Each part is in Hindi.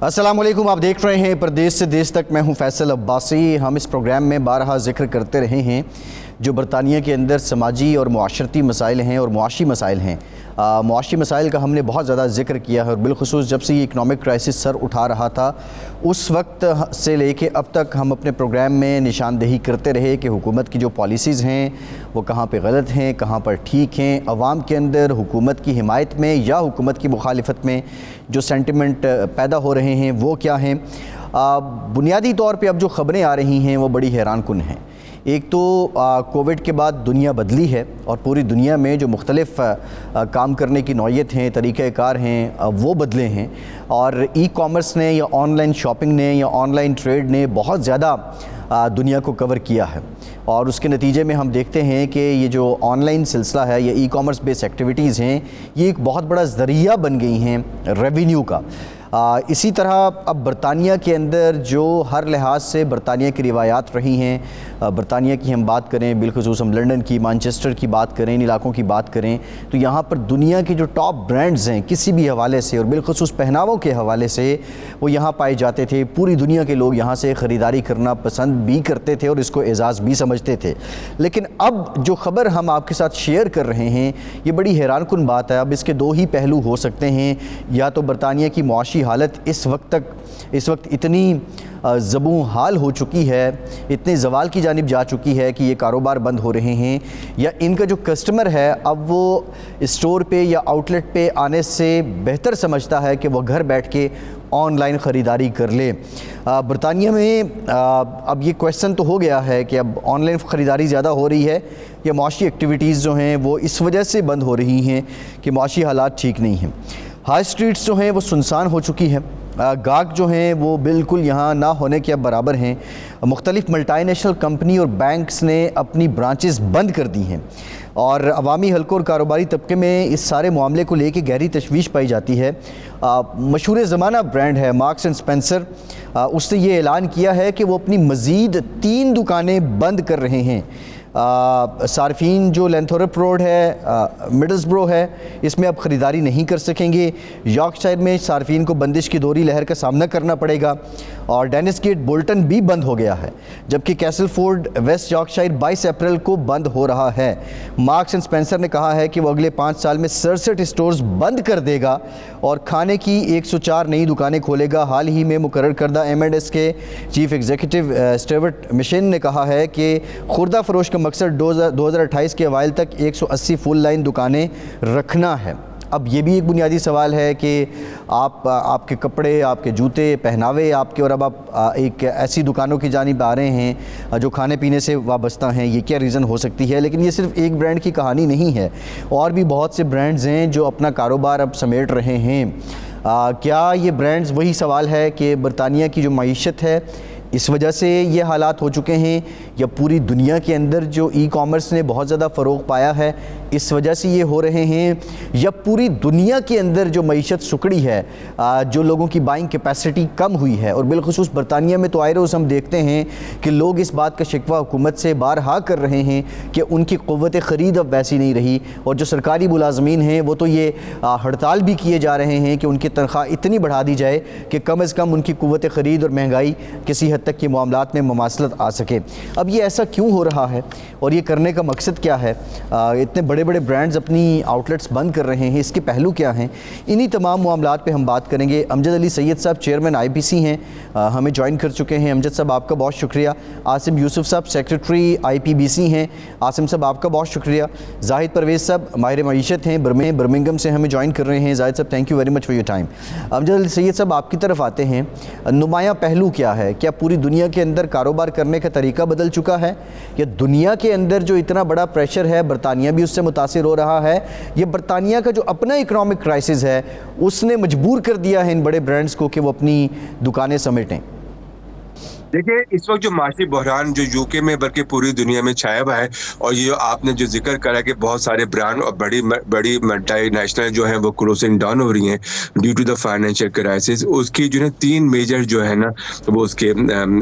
अस्सलामुअलैकुम, आप देख रहे हैं परदेश से देश तक। मैं हूं फैसल अब्बासी। हम इस प्रोग्राम में बारहा जिक्र करते रहे हैं जो बरतानिया के अंदर समाजी और मुआशरती मसाइल हैं और मुआशी मसाइल हैं। मुआशी मसाइल का हमने बहुत ज़्यादा जिक्र किया है और बिलखुसूस जब से ये इकनॉमिक क्राइसिस सर उठा रहा था उस वक्त से लेके अब तक हम अपने प्रोग्राम में निशानदेही करते रहे कि हुकूमत की जो पॉलिसीज़ हैं वो कहाँ पे गलत हैं, कहाँ पर ठीक हैं। अवाम के अंदर हुकूमत की हिमायत में या हुकूमत की मुखालिफत में जो सेंटिमेंट पैदा हो रहे हैं वो क्या हैं। बुनियादी तौर पे अब जो ख़बरें आ रही हैं वो बड़ी हैरानकुन हैं। एक तो कोविड के बाद दुनिया बदली है और पूरी दुनिया में जो मुख्तलिफ काम करने की नौयत हैं, तरीक़ेकार हैं, वो बदले हैं। और ई कॉमर्स ने या ऑनलाइन शॉपिंग ने या ऑनलाइन ट्रेड ने बहुत ज़्यादा दुनिया को कवर किया है और उसके नतीजे में हम देखते हैं कि ये जो ऑनलाइन सिलसिला है या ई कॉमर्स बेस्ड एक्टिविटीज़ हैं ये एक बहुत बड़ा ज़रिया बन गई हैं रेवेन्यू का। इसी तरह अब बरतानिया के अंदर जो हर लिहाज से बरतानिया की रिवायात रही हैं, बरतानिया की हम बात करें, बिलखुसूस हम लंदन की, मैनचेस्टर की बात करें, इन इलाकों की बात करें तो यहाँ पर दुनिया के जो टॉप ब्रांड्स हैं किसी भी हवाले से और बिलखुसूस पहनावों के हवाले से वो यहाँ पाए जाते थे। पूरी दुनिया के लोग यहाँ से ख़रीदारी करना पसंद भी करते थे और इसको एजाज़ भी समझते थे। लेकिन अब जो ख़बर हम आपके साथ शेयर कर रहे हैं ये बड़ी हैरानकुन बात है। अब इसके दो ही पहलू हो सकते हैं, या तो बरतानिया की मुआशी हालत इस वक्त इतनी ज़बूं हाल हो चुकी है, इतने ज़वाल की जानिब जा चुकी है कि ये कारोबार बंद हो रहे हैं, या इनका जो कस्टमर है अब वो स्टोर पे या आउटलेट पे आने से बेहतर समझता है कि वह घर बैठ के ऑनलाइन ख़रीदारी कर ले। बरतानिया में अब ये क्वेश्चन तो हो गया है कि अब ऑनलाइन ख़रीदारी ज़्यादा हो रही है या मुआशी एक्टिविटीज़ जो हैं वो इस वजह से बंद हो रही हैं कि मुआशी हालात ठीक नहीं हैं। हाई स्ट्रीट्स जो हैं वो सुनसान हो चुकी हैं, गाहक जो हैं वो बिल्कुल यहाँ ना होने के बराबर हैं। मुख्तलिफ़ मल्टीनेशनल कंपनी और बैंक्स ने अपनी ब्रांचेस बंद कर दी हैं और अवामी हल्कों और कारोबारी तबके में इस सारे मामले को लेके गहरी तशवीश पाई जाती है। मशहूर ज़माना ब्रांड है मार्क्स एंड स्पेंसर, उसने ये ऐलान किया है कि वो अपनी मज़ीद 3 दुकानें बंद कर रहे हैं। सार्फिन जो लेंथोरप रोड है, मिडल्सब्रो है, इसमें अब ख़रीदारी नहीं कर सकेंगे। यॉर्कशायर में सार्फिन को बंदिश की दोहरी लहर का सामना करना पड़ेगा और डेनिस गेट बोल्टन भी बंद हो गया है, जबकि कैसलफोर्ड वेस्ट यॉर्कशायर 22 अप्रैल को बंद हो रहा है। मार्क्स एंड स्पेंसर ने कहा है कि वो अगले 5 साल में 67 स्टोर्स बंद कर देगा और खाने की 104 नई दुकानें खोलेगा। हाल ही में मुकर्रर करदा M&S के चीफ एग्जीक्यूटिव स्टीवर्ट मिशन ने कहा है कि खुर्दा फरोश का मकसद 2028 के अवाइल तक 180 फुल लाइन दुकानें रखना है। अब ये भी एक बुनियादी सवाल है कि आपके कपड़े, आपके जूते, पहनावे आपके, और अब आप एक ऐसी दुकानों की जानिब आ रहे हैं जो खाने पीने से वाबस्ता हैं, ये क्या रीज़न हो सकती है। लेकिन ये सिर्फ एक ब्रांड की कहानी नहीं है, और भी बहुत से ब्रांड्स हैं जो अपना कारोबार अब समेट रहे हैं। क्या ये ब्रांड्स, वही सवाल है कि बरतानिया की जो मईशत है इस वजह से ये हालात हो चुके हैं, या पूरी दुनिया के अंदर जो ई कॉमर्स ने बहुत ज़्यादा फ़रोग पाया है इस वजह से ये हो रहे हैं, या पूरी दुनिया के अंदर जो मईशत सुकड़ी है, जो लोगों की बाइंग कैपेसिटी कम हुई है। और बिलखुसूस बरतानिया में तो आए रोज़ हम देखते हैं कि लोग इस बात का शिकवा हुकूमत से बारहा कर रहे हैं कि उनकी क़ुव्वत ख़रीद अब वैसी नहीं रही, और जो सरकारी मुलाजमीन हैं वो तो ये हड़ताल भी किए जा रहे हैं कि उनकी तनख्वाह इतनी बढ़ा दी जाए कि कम अज़ कम उनकी क़ुव्वत ख़रीद और महंगाई किसी हद तक के मामलात में ममासलत आ सके। अब ये ऐसा क्यों हो रहा है और ये करने का मकसद क्या है? इतने बड़े बड़े ब्रांड्स अपनी आउटलेट्स बंद कर रहे हैं, इसके पहलू क्या हैं? इन्हीं तमाम मामलात पे हम बात करेंगे। अमजद अली सैयद साहब चेयरमैन IPC हैं, हमें ज्वाइन कर चुके हैं। अमजद साहब आपका बहुत शुक्रिया। आसिम यूसुफ साहब सेक्रेटरी IPBC हैं, आसिम साहब आपका बहुत शुक्रिया। जाहिद परवेज़ साहब माहिर मईशत हैं, बर्मिंघम से हमें ज्वाइन कर रहे हैं। जाहिद साहब thank you very much for your time. Amjad Ali Syed साहब आपकी तरफ आते हैं, नुमाया पहलू क्या है? क्या पूरी दुनिया के अंदर कारोबार करने का तरीका बदल चुका है, या दुनिया के अंदर जो इतना बड़ा प्रेशर है बरतानिया भी उससे मुतासिर हो रहा है, ये बरतानिया का जो अपना इकनॉमिक क्राइसिस है उसने मजबूर कर दिया है इन बड़े ब्रांड्स को कि वो अपनी दुकानें समेटें? देखिए, इस वक़्त जो माशी बहरान जो यूके में बल्कि पूरी दुनिया में छाया हुआ है, और ये जो आपने जो ज़िक्र करा कि बहुत सारे ब्रांड और बड़ी मल्टीनेशनल जो हैं वो क्लोजिंग डाउन हो रही हैं due to the financial crisis. उसकी जो है 3 मेजर जो है ना वो उसके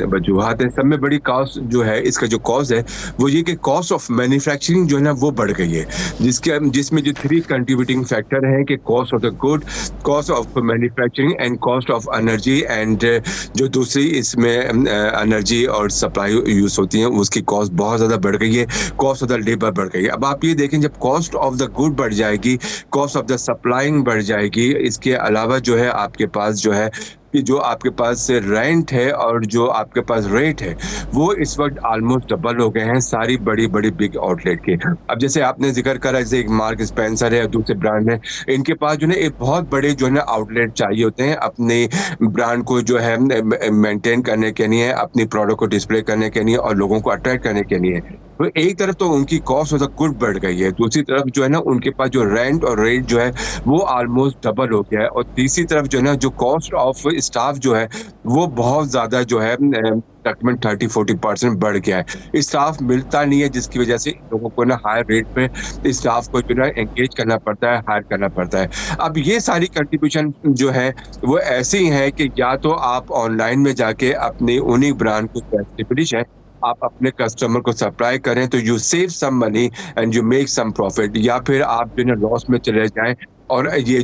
वजूहात हैं। सब में बड़ी कॉस्ट जो है, इसका जो कॉज़ है वो ये कि कॉस्ट ऑफ मैन्युफैक्चरिंग जो है ना वो बढ़ गई है। जिसमें जो 3 कंट्रीब्यूटिंग फैक्टर हैं कि cost of the good, cost of manufacturing and cost of energy, and जो दूसरी इसमें एनर्जी और सप्लाई यूज होती है उसकी कॉस्ट बहुत ज़्यादा बढ़ गई है, कॉस्ट ऑफ द लेबर बढ़ गई है। अब आप ये देखें, जब कॉस्ट ऑफ द गुड बढ़ जाएगी, कॉस्ट ऑफ द सप्लाइंग बढ़ जाएगी, इसके अलावा जो है आपके पास जो है कि जो आपके पास रेंट है और जो आपके पास रेट है वो इस वक्त ऑलमोस्ट डबल हो गए हैं सारी बड़ी-बड़ी बिग आउटलेट के। अब जैसे आपने ज़िक्र करा, जैसे एक मार्क स्पेंसर है और दूसरे ब्रांड है, इनके पास जो है एक बहुत बड़े जो है ना आउटलेट चाहिए होते हैं अपने ब्रांड को जो है मेंटेन करने के लिए, अपनी प्रोडक्ट को डिस्प्ले करने के लिए और लोगों को अट्रैक्ट करने के लिए। तो एक तरफ तो उनकी कॉस्ट ऑफ द गुड बढ़ गई है, दूसरी तरफ जो है ना उनके पास जो रेंट और रेट जो है वो ऑलमोस्ट डबल हो गया है, और तीसरी तरफ जो है ना जो कॉस्ट ऑफ स्टाफ जो है वो बहुत ज़्यादा जो है तकरीबन 30-40% बढ़ गया है। स्टाफ मिलता नहीं है, जिसकी वजह से लोगों को ना हायर रेट पे स्टाफ को जो है एंगेज करना पड़ता है, हायर करना पड़ता है। अब ये सारी कंट्रीब्यूशन जो है वो ऐसी हैं कि या तो आप ऑनलाइन में जाके अपने उन्हीं ब्रांड को एस्टेब्लिश है, आप अपने कस्टमर को सप्लाई करें तो you save some money and you make some profit, या फिर आप जो है लॉस में चले जाएं और ये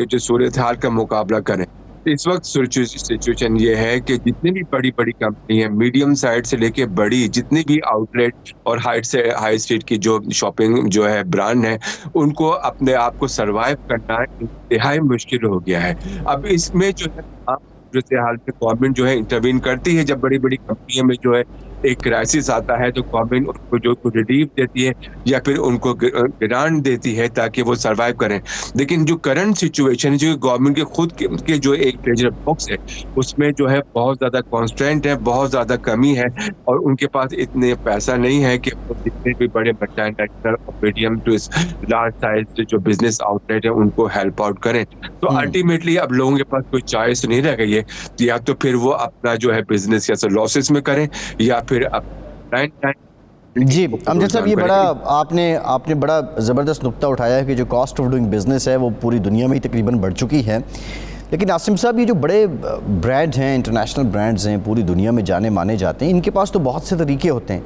जो सूरत हाल का मुकाबला करें। इस वक्त सिचुएशन ये है कि जितनी भी बड़ी-बड़ी कंपनी है, मीडियम साइज से लेके बड़ी जितनी भी आउटलेट और हाई स्ट्रीट की जो शॉपिंग जो है ब्रांड है, उनको अपने आप को सर्वाइव करना इंतहाई मुश्किल हो गया है। अब इसमें जो है जैसे हाल में गवर्नमेंट जो है इंटरवीन करती है, जब बड़ी-बड़ी कंपनियों में जो है एक क्राइसिस आता है तो गवर्नमेंट उनको जो रिलीफ देती है या फिर उनको ग्रांट देती है ताकि वो सर्वाइव करें। लेकिन जो करंट सिचुएशन है, जो गवर्नमेंट के खुद के जो एक ट्रेजर बॉक्स है, उसमें जो है बहुत ज़्यादा कॉन्स्ट्रेंट है, बहुत ज़्यादा कमी है, और उनके पास इतने पैसा नहीं है कि वो जितने भी बड़े मल्टीनेशनल और मीडियम टू लार्ज साइज जो बिजनेस आउटलेट है उनको हेल्प आउट करें। तो अल्टीमेटली अब लोगों के पास कोई चॉइस नहीं रह गई है, या तो फिर वो अपना जो है बिजनेस या लॉसेस में करें या फिर जी अमजद साहब, ये बड़ा आपने बड़ा ज़बरदस्त नुक्ता उठाया है कि जो कॉस्ट ऑफ डूइंग बिज़नेस है वो पूरी दुनिया में ही तकरीबन बढ़ चुकी है। लेकिन आसिम साहब, ये जो बड़े ब्रांड्स हैं, इंटरनेशनल ब्रांड्स हैं, पूरी दुनिया में जाने माने जाते हैं, इनके पास तो बहुत से तरीके होते हैं।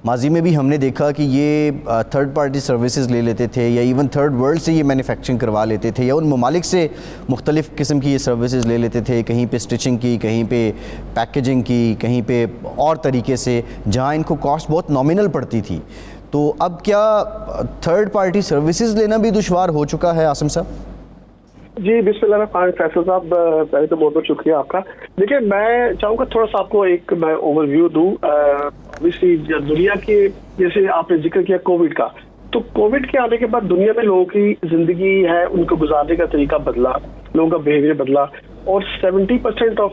माजी में भी हमने देखा कि ये थर्ड पार्टी सर्विसेज ले लेते थे, या इवन थर्ड वर्ल्ड से ये मैन्युफैक्चरिंग करवा लेते थे, या उन ममालिक से मुख्तलिफ़ किस्म की ये सर्विसेज ले लेते थे, कहीं पे स्टिचिंग की, कहीं पे पैकेजिंग की, कहीं पे और तरीके से, जहाँ इनको कॉस्ट बहुत नॉमिनल पड़ती थी। तो अब क्या थर्ड पार्टी सर्विसेज लेना भी दुश्वार हो चुका है आसिम साहब? जी बिस्मिल्लाह फैसल साहब, पहले तो बहुत बहुत शुक्रिया आपका। देखिए, मैं चाहूँगा थोड़ा सा आपको एक मैं ओवरव्यू दूँ। ऑब्वियसली दुनिया के, जैसे आपने जिक्र किया कोविड का, तो कोविड के आने के बाद दुनिया में लोगों की जिंदगी है, उनको गुजारने का तरीका बदला, लोगों का बिहेवियर बदला, और 70% ऑफ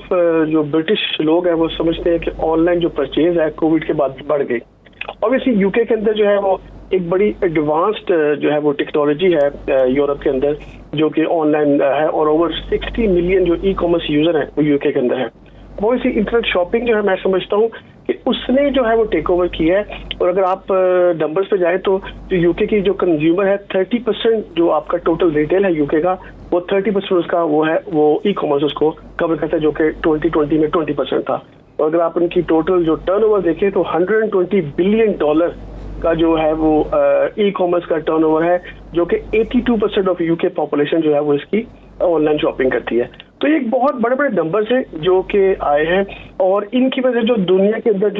जो ब्रिटिश लोग हैं वो समझते हैं कि ऑनलाइन जो परचेज है कोविड के बाद बढ़ गई। ऑब्वियसली यूके के अंदर जो है वो एक बड़ी एडवांस्ड जो है वो टेक्नोलॉजी है यूरोप के अंदर, जो कि ऑनलाइन है, और ओवर 60 मिलियन जो ई कॉमर्स यूजर हैं वो यूके के अंदर है। वो इसी इंटरनेट शॉपिंग जो है, मैं समझता हूँ कि उसने जो है वो टेक ओवर किया है। और अगर आप नंबर्स पे जाए तो जो यूके की जो कंज्यूमर है, 30% जो आपका टोटल रिटेल है यूके का, वो 30% उसका वो है, वो ई कॉमर्स उसको कवर करता है, जो कि 2020 में 20% था। और अगर आप उनकी टोटल जो टर्नओवर देखें तो $120 बिलियन का जो है वो ई कॉमर्स का टर्नओवर है, जो कि 82% ऑफ यूके पॉपुलेशन जो है वो इसकी ऑनलाइन शॉपिंग करती है। तो ये एक बहुत बड़े बड़े नंबर्स हैं जो कि आए हैं, और इनकी वजह से जो दुनिया के अंदर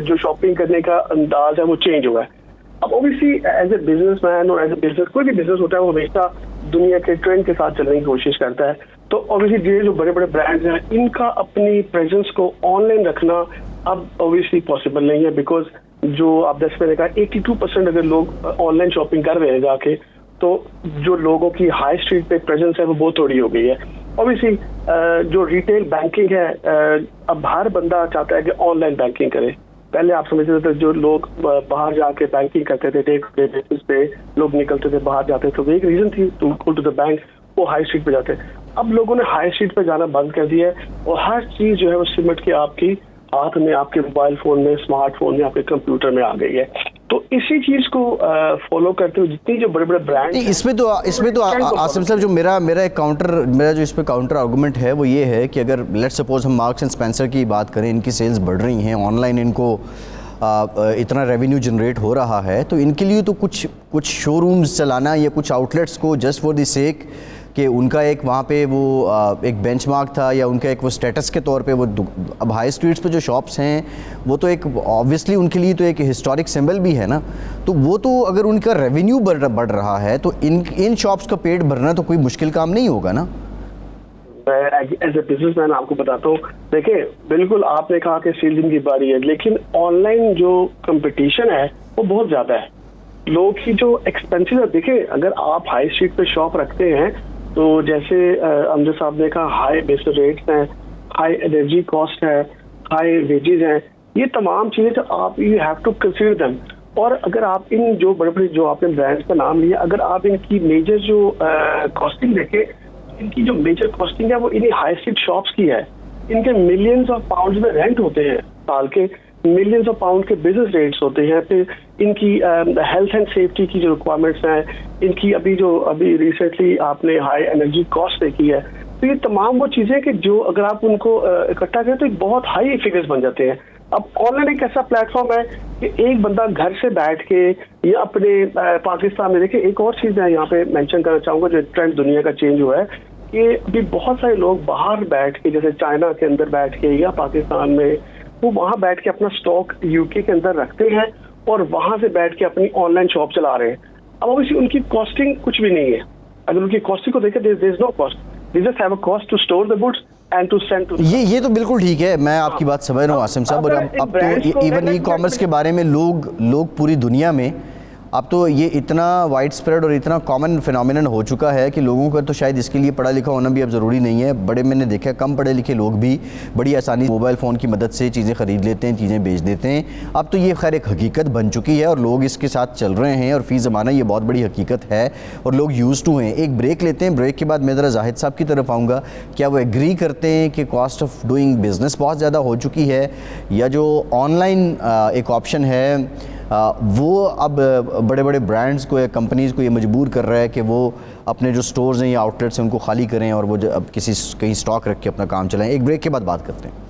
जो शॉपिंग करने का अंदाज है वो चेंज हुआ है। अब ऑब्वियसली एज ए बिजनेसमैन और एज ए बिजनेस, कोई भी बिजनेस होता है वो हमेशा दुनिया के ट्रेंड के साथ चलने की कोशिश करता है। तो ऑब्वियसली ये जो बड़े बड़े ब्रांड्स हैं, इनका अपनी प्रेजेंस को ऑनलाइन रखना अब ऑब्वियसली पॉसिबल नहीं है, बिकॉज जो आप 10 मैंने कहा 82% अगर लोग ऑनलाइन शॉपिंग कर रहे हैं जाके, तो जो लोगों की हाई स्ट्रीट पे प्रेजेंस है वो बहुत थोड़ी हो गई है। ऑब्वियसली जो रिटेल बैंकिंग है, अब हर बंदा चाहता है कि ऑनलाइन बैंकिंग करे। पहले आप समझते थे जो लोग बाहर जाके बैंकिंग करते थे, डे टू डे बेसिस पे लोग निकलते थे, बाहर जाते थे, तो एक रीजन थी to go to the bank, वो हाई स्ट्रीट पे जाते। अब लोगों ने हाई स्ट्रीट पे जाना बंद कर दिया है और हर चीज जो है वो सिमट के आपकी हाथ में, आपके मोबाइल फोन में, स्मार्टफोन में, आपके कंप्यूटर में आ गई है। तो इसी चीज को फॉलो करते हुए जितनी जो बड़े बड़े ब्रांड, इसमें तो आसिम साहब जो मेरा जो इस पे काउंटर आर्गूमेंट है वो ये है कि अगर लेट्स सपोज हम मार्क्स एंड स्पेंसर की बात करें, इनकी सेल्स बढ़ रही हैं, ऑनलाइन इनको इतना रेवेन्यू जनरेट हो रहा है, तो इनके लिए तो कुछ शोरूम्स चलाना या कुछ आउटलेट्स को जस्ट फॉर द सेक कि उनका एक वहाँ पे वो एक बेंचमार्क था या उनका एक वो स्टेटस के तौर पे वो अब हाई स्ट्रीट्स पे जो शॉप्स हैं वो तो एक ऑब्वियसली उनके लिए तो एक हिस्टोरिक सिंबल भी है ना, तो वो तो अगर उनका रेवेन्यू बढ़ रहा है तो इन शॉप्स का पेट भरना तो कोई मुश्किल काम नहीं होगा ना। एज ए बिजनेसमैन आपको बताता हूँ, देखिए बिल्कुल आपने कहा कि सीजन की बारी है, लेकिन ऑनलाइन जो कंपटीशन है वो बहुत ज्यादा है। लोग की जो एक्सपेंसिव है, देखिए अगर आप हाई स्ट्रीट पे शॉप रखते हैं तो जैसे अमजद साहब ने कहा हाई बेसिक रेट्स हैं, हाई एनर्जी कॉस्ट है, हाई वेजेस हैं, ये तमाम चीजें तो आप you have to consider them. और अगर आप इन जो बड़े बड़े जो आपने ब्रांड्स का नाम लिया, अगर आप इनकी मेजर जो कॉस्टिंग देखें, इनकी जो मेजर कॉस्टिंग है वो इन्हीं हाई स्ट्रीट शॉप्स की है। इनके मिलियंस ऑफ पाउंड्स में रेंट होते हैं, साल के मिलियंस ऑफ पाउंड के बिजनेस रेट्स होते हैं। फिर इनकी हेल्थ एंड सेफ्टी की जो रिक्वायरमेंट्स हैं, इनकी अभी रिसेंटली आपने हाई एनर्जी कॉस्ट देखी है, तो ये तमाम वो चीजें कि जो अगर आप उनको इकट्ठा करें तो बहुत हाई फिगर्स बन जाते हैं। अब ऑनलाइन एक ऐसा प्लेटफॉर्म है कि एक बंदा घर से बैठ के या अपने पाकिस्तान में, देखिए एक और चीज है यहाँ पे मेंशन करना चाहूंगा, जो ट्रेंड दुनिया का चेंज हुआ है कि अभी बहुत सारे लोग बाहर बैठ के, जैसे चाइना के अंदर बैठ के या पाकिस्तान में, वो वहां बैठ के अपना स्टॉक यूके के अंदर रखते हैं और वहां से बैठ के अपनी ऑनलाइन शॉप चला रहे हैं। अब ऑब्वियसली उनकी कॉस्टिंग कुछ भी नहीं है। अगर उनकी कॉस्टिंग को देखें, there is no cost, they just have a cost to store the goods and to send to. ये तो बिल्कुल ठीक है, मैं आपकी बात समझ रहा हूँ आसिम साहब। और अब तो इवन ई कॉमर्स के बारे में लोग पूरी दुनिया में अब तो ये इतना वाइड स्प्रेड और इतना कॉमन फिनोमिनन हो चुका है कि लोगों का तो शायद इसके लिए पढ़ा लिखा होना भी अब ज़रूरी नहीं है। बड़े मैंने देखा कम पढ़े लिखे लोग भी बड़ी आसानी से मोबाइल फ़ोन की मदद से चीज़ें ख़रीद लेते हैं, चीज़ें बेच देते हैं। अब तो ये खैर एक हकीकत बन चुकी है और लोग इसके साथ चल रहे हैं और फ़ी ज़माना ये बहुत बड़ी हकीकत है और लोग यूज़ टू हैं। एक ब्रेक लेते हैं, ब्रेक के बाद मैं ज़रा जाहिद साहब की तरफ आऊँगा। क्या वो एग्री करते हैं कि कॉस्ट ऑफ डूइंग बिज़नेस बहुत ज़्यादा हो चुकी है, या जो ऑनलाइन एक ऑप्शन है वो अब बड़े बड़े ब्रांड्स को या कंपनीज़ को ये मजबूर कर रहा है कि वो अपने जो स्टोर्स हैं या आउटलेट्स हैं उनको खाली करें और वो अब कहीं स्टॉक रख के अपना काम चलाएं। एक ब्रेक के बाद बात करते हैं।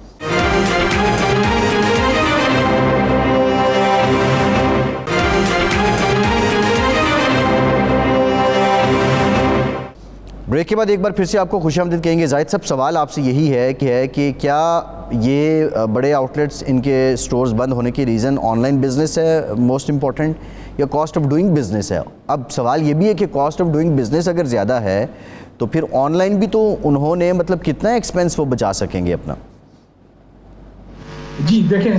ब्रेक के बाद एक बार फिर से आपको खुशामदीद कहेंगे। जाहिद साहब, सवाल आपसे यही है कि क्या ये बड़े आउटलेट्स, इनके स्टोर्स बंद होने की रीज़न ऑनलाइन बिज़नेस है मोस्ट इम्पॉर्टेंट या कॉस्ट ऑफ डूइंग बिज़नेस है? अब सवाल ये भी है कि कॉस्ट ऑफ डूइंग बिज़नेस अगर ज़्यादा है तो फिर ऑनलाइन भी तो उन्होंने मतलब कितना एक्सपेंस वो बचा सकेंगे अपना? जी देखें,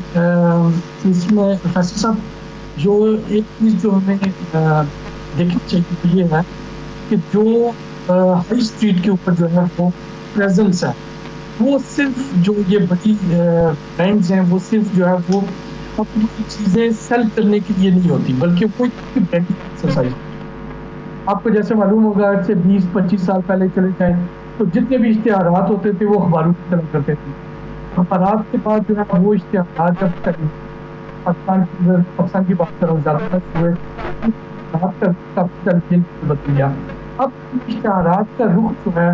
इसमें फैसल साहब जो एक चीज़ जो हमें देखनी चाहिए ये है कि जो हाई स्ट्रीट के ऊपर जो है वो प्रेजेंस है, वो सिर्फ जो ये बड़ी ब्रांड्स हैं वो सिर्फ जो है वो अपनी चीज़ें सेल करने के लिए नहीं होती, बल्कि वो एक ब्रांडिंग एक्सरसाइज। आपको जैसे मालूम होगा से 20-25 साल पहले चले जाए तो जितने भी इश्तिहारात होते थे वो अखबारों की तरह करते थे। अखबारात के बाद जो है वो इश्तिहारात जब पाकिस्तान की बात करो ज़्यादातर हुए काफ़ी बदल गया। अब इश्तिहारात का रुख जो है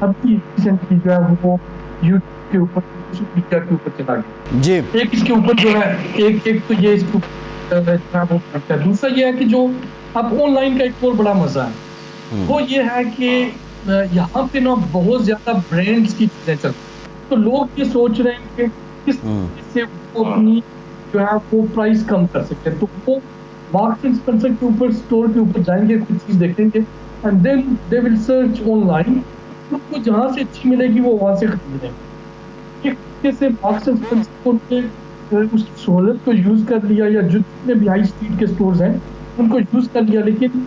अभी रिसेंटली जो है वो यूट्यूब के ऊपर, सोशल मीडिया के ऊपर चला गया जी। एक इसके ऊपर जो है एक तो ये इसके ऊपर, दूसरा ये है कि जो अब ऑनलाइन का एक और बड़ा मजा है वो ये है कि यहाँ पे ना बहुत ज्यादा ब्रांड्स की चीजें चलती, तो लोग ये सोच रहे हैं कि किस तरीके से वो अपनी जो है वो प्राइस कम कर सकते हैं। तो वो मार्क्स एंड स्पेंसर के ऊपर, स्टोर के ऊपर जाएंगे, कुछ चीज देखेंगे and then they will search online, उनको जहाँ से अच्छी मिलेगी वो वहाँ से खरीद लेंगे। एक तरीके से मार्क्स एंड स्पेंसर ने उस सहूलत को यूज कर लिया, या जितने भी हाई स्ट्रीट के स्टोर्स हैं उनको यूज कर लिया, लेकिन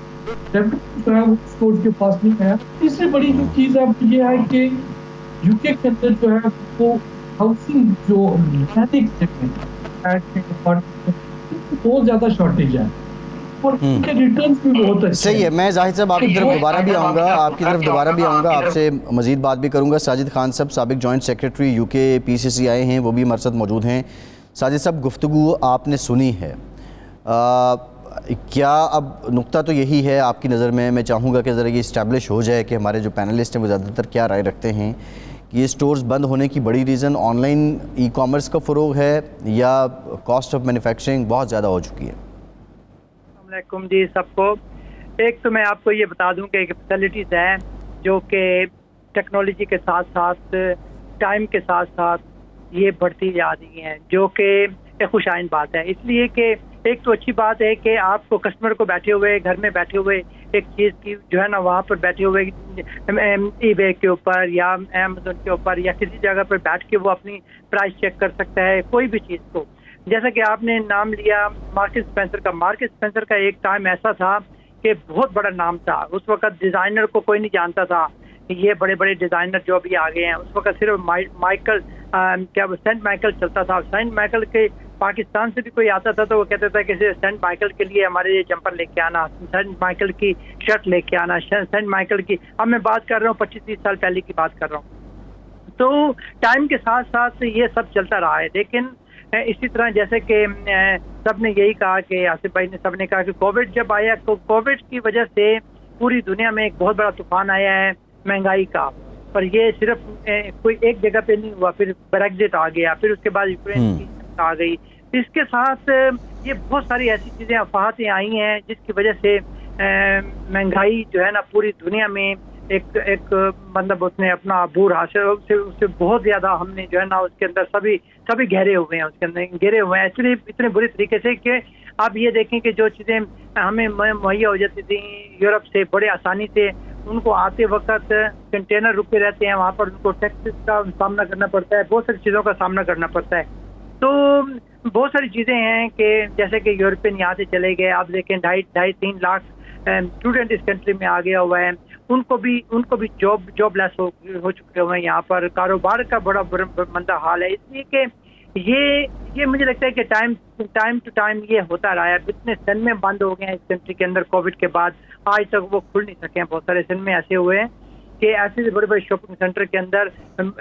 जो है वो स्टोर्स के पास नहीं है। तीसरी बड़ी जो चीज़ अब ये है कि यूके के अंदर जो है वो हाउसिंग जो बहुत ज़्यादा शॉर्टेज है, और उनके रिटर्न्स भी बहुत अच्छे सही है। मैं जाहिद साहब आपकी तरफ दोबारा भी आऊँगा, आपसे मज़ीद बात भी करूँगा। साजिद खान साहब साबिक जॉइंट सेक्रेटरी यूके PCC आए हैं, वो भी हमारे साथ मौजूद हैं। साजिद साहब, गुफ्तगू आपने सुनी है, क्या अब नुक्ता तो यही है आपकी नज़र में, मैं चाहूँगा कि ज़रा ये इस्टेब्लिश हो जाए कि हमारे जो पैनलिस्ट हैं वो ज़्यादातर क्या राय रखते हैं कि ये स्टोर्स बंद होने की बड़ी रीज़न ऑनलाइन ई-कॉमर्स का फ़रोग है या कॉस्ट ऑफ मैन्युफैक्चरिंग बहुत ज़्यादा हो चुकी है? अस्सलामुअलैकुम जी सबको। एक तो मैं आपको ये बता दूं कि फैसिलिटीज़ हैं जो कि टेक्नोलॉजी के साथ साथ टाइम के साथ साथ ये बढ़ती जा रही हैं, जो कि एक खुशाइन बात है। इसलिए कि एक तो अच्छी बात है कि आपको कस्टमर को बैठे हुए घर में बैठे हुए एक चीज़ की जो है ना वहाँ पर बैठे हुए eBay के ऊपर या Amazon के ऊपर या किसी जगह पर बैठ के वो अपनी प्राइस चेक कर सकता है कोई भी चीज़ को। जैसा कि आपने नाम लिया मार्केस स्पेंसर का। मार्केस स्पेंसर का एक टाइम ऐसा था कि बहुत बड़ा नाम था। उस वक्त डिज़ाइनर को कोई नहीं जानता था, ये बड़े बड़े डिज़ाइनर जो भी आ गए हैं। उस वक्त सिर्फ माइकल सेंट माइकल चलता था। सेंट माइकल के पाकिस्तान से भी कोई आता था तो वो कहता था कि सेंट माइकल के लिए हमारे ये जंपर लेके आना, सेंट माइकल की शर्ट लेके आना, सेंट माइकल की। अब मैं बात कर रहा हूँ 25-30 साल पहले की बात कर रहा हूँ। तो टाइम के साथ साथ ये सब चलता रहा है। लेकिन इसी तरह जैसे कि सब ने यही कहा कि आसिफ भाई ने सब ने कहा कि कोविड जब आया तो कोविड की वजह से पूरी दुनिया में एक बहुत बड़ा तूफान आया है महंगाई का। पर ये सिर्फ कोई एक जगह पे नहीं हुआ, फिर ब्रेक्जिट आ गया, फिर उसके बाद यूक्रेन की आ गई। इसके साथ ये बहुत सारी ऐसी चीज़ें अफवाहें आई हैं जिसकी वजह से महंगाई जो है ना पूरी दुनिया में एक मतलब उसने अपना अबूर हासिल उससे बहुत ज़्यादा हमने जो है ना उसके अंदर सभी घेरे हुए हैं, उसके अंदर घेरे हुए हैं इसलिए इतने बुरी तरीके से कि आप ये देखें कि जो चीज़ें हमें मुहैया हो जाती थी यूरोप से बड़े आसानी से, उनको आते वक्त कंटेनर रुके रहते हैं, वहाँ पर उनको टैक्सेस का सामना करना पड़ता है, बहुत सारी चीज़ों का सामना करना पड़ता है। तो बहुत सारी चीज़ें हैं कि जैसे कि यूरोपियन यहाँ से चले गए, आप देखें 2.5-3 लाख स्टूडेंट इस कंट्री में आ गया हुआ है, उनको भी जॉबलेस हो चुके हुए हैं। यहाँ पर कारोबार का बड़ा मंदा हाल है। इसलिए कि ये मुझे लगता है कि टाइम टू टाइम ये होता रहा है। इतने सिनेमे बंद हो गए हैं इस कंट्री के अंदर कोविड के बाद, आज तक वो खुल नहीं सके हैं। बहुत सारे सिनेमे ऐसे हुए हैं कि ऐसे बड़े बड़े शॉपिंग सेंटर के अंदर